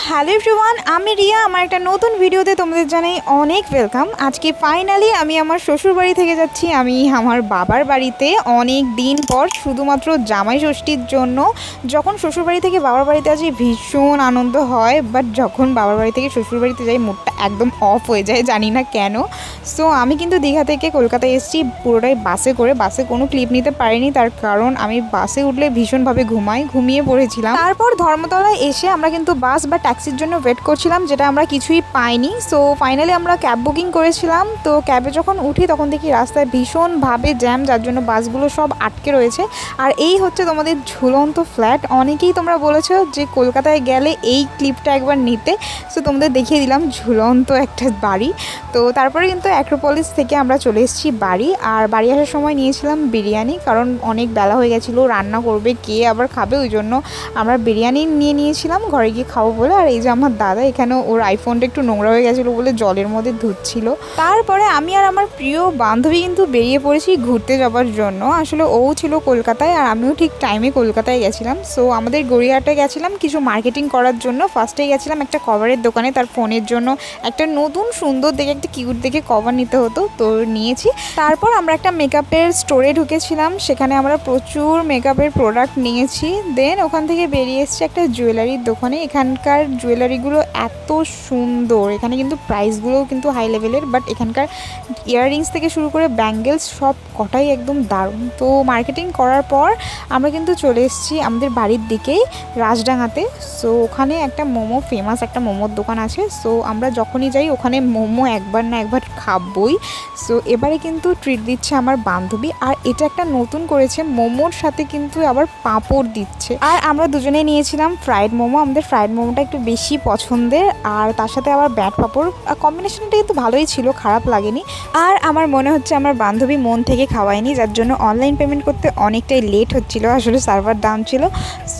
Hello everyone, আমি রিয়া। আমার একটা নতুন ভিডিওতে তোমাদের জানাই অনেক ওয়েলকাম। আজকে ফাইনালি আমি আমার শ্বশুর বাড়ি থেকে যাচ্ছি। আমি আমার বাবার বাড়িতে অনেক দিন পর, শুধুমাত্র জামাই ষষ্ঠীর জন্য। যখন শ্বশুর বাড়ি থেকে বাবার বাড়িতে আসি ভীষণ আনন্দ হয়, বাট যখন বাবার বাড়ি থেকে শ্বশুর বাড়িতে যাই মুডটা একদম অফ হয়ে যায়, জানি না কেন। সো আমি কিন্তু দীঘা থেকে কলকাতায় এসেছি পুরোটাই বাসে করে। বাসে কোনো ক্লিপ নিতে পারিনি, তার কারণ আমি বাসে উঠলে ভীষণভাবে ঘুমিয়ে পড়েছিলাম। তারপর ধর্মতলায় এসে আমরা কিন্তু বাস বা ট্যাক্সির জন্য ওয়েট করছিলাম, যেটা আমরা কিছুই পাইনি। সো ফাইনালি আমরা ক্যাব বুকিং করেছিলাম। তো ক্যাবে যখন উঠি তখন দেখি রাস্তায় ভীষণভাবে জ্যাম, যার জন্য বাসগুলো সব আটকে রয়েছে। আর এই হচ্ছে তোমাদের ঝুলন্ত ফ্ল্যাট। অনেকেই তোমরা বলেছো যে কলকাতায় গেলে এই ক্লিপটা একবার নিতে। সো তোমাদের দেখিয়ে দিলাম ঝুলন্ত একটা বাড়ি। তো তারপরে কিন্তু অ্যাক্রোপলিস থেকে আমরা চলে এসেছি বাড়ি। আর বাড়ি আসার সময় নিয়েছিলাম বিরিয়ানি, কারণ অনেক বেলা হয়ে গেছিলো, রান্না করবে কে আবার খাবে, ওই জন্য আমরা বিরিয়ানি নিয়েছিলাম ঘরে গিয়ে খাবো বলে। আর এই যে আমার দাদা, এখানে ওর আইফোনটা একটু নোংরা হয়ে গেছিলো বলে জলের মধ্যে ধুচ্ছিল। তারপরে আমি আর আমার প্রিয় বান্ধবী কিন্তু বেরিয়ে পড়েছি ঘুরতে যাওয়ার জন্য। আসলে ও ছিল কলকাতায় আর আমিও ঠিক টাইমে কলকাতায় গেছিলাম। সো আমাদের গড়িয়াহাটে গেছিলাম কিছু মার্কেটিং করার জন্য। ফার্স্টেই গেছিলাম একটা কভারের দোকানে, তার ফোনের জন্য একটা নতুন সুন্দর দেখে একটা কিউট দেখে কভার নিতে হতো, তো নিয়েছি। তারপর আমরা একটা মেকআপের স্টোরে ঢুকেছিলাম, সেখানে আমরা প্রচুর মেকআপের প্রোডাক্ট নিয়েছি। দেন ওখান থেকে বেরিয়ে এসেছি একটা জুয়েলারির দোকানে। এখানকার জুয়েলারিগুলো এত সুন্দর, এখানে কিন্তু প্রাইসগুলোও কিন্তু হাই লেভেলের, বাট এখানকার ইয়াররিংস থেকে শুরু করে ব্যাঙ্গেলস সব কটাই একদম দারুণ। তো মার্কেটিং করার পর আমরা কিন্তু চলে এসেছি আমাদের বাড়ির দিকেই, রাজডাঙ্গাতে। সো ওখানে একটা মোমো, ফেমাস একটা মোমোর দোকান আছে। সো আমরা যখনই যাই ওখানে মোমো একবার না একবার খাবই। সো এবারে কিন্তু ট্রিট দিচ্ছে আমার বান্ধবী, আর এটা একটা নতুন করেছে, মোমোর সাথে কিন্তু আবার পাঁপড় দিচ্ছে। আর আমরা দুজনেই নিয়েছিলাম ফ্রাইড মোমো। আমাদের ফ্রাইড মোমোটা একটু বেশি পছন্দের, আর তার সাথে আবার ব্যাট পাঁপড়। কম্বিনেশনটা কিন্তু ভালোই ছিল, খারাপ লাগেনি। আর আমার মনে হচ্ছে আমার বান্ধবী মন থেকে খাওয়ায়নি, যার জন্য অনলাইন পেমেন্ট করতে অনেকটাই লেট হচ্ছিল, আসলে সার্ভার ডাউন ছিল।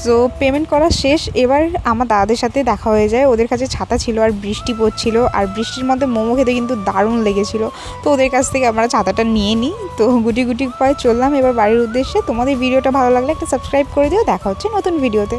সো পেমেন্ট করা শেষ। এবার আমার দাদাদের সাথে দেখা হয়ে যায়। ওদের কাছে ছাতা ছিল আর বৃষ্টি পড়ছিল, আর বৃষ্টির মধ্যে মোমো খেতে কিন্তু দারুণ লেগেছিল। তো ওদের কাছ থেকে আমরা ছাতাটা নিয়ে নিই। তো গুটি গুটি পায়ে চললাম এবার বাড়ির উদ্দেশ্যে। তোমাদের ভিডিওটা ভালো লাগলে একটা সাবস্ক্রাইব করে দিও। দেখা হচ্ছে নতুন ভিডিওতে।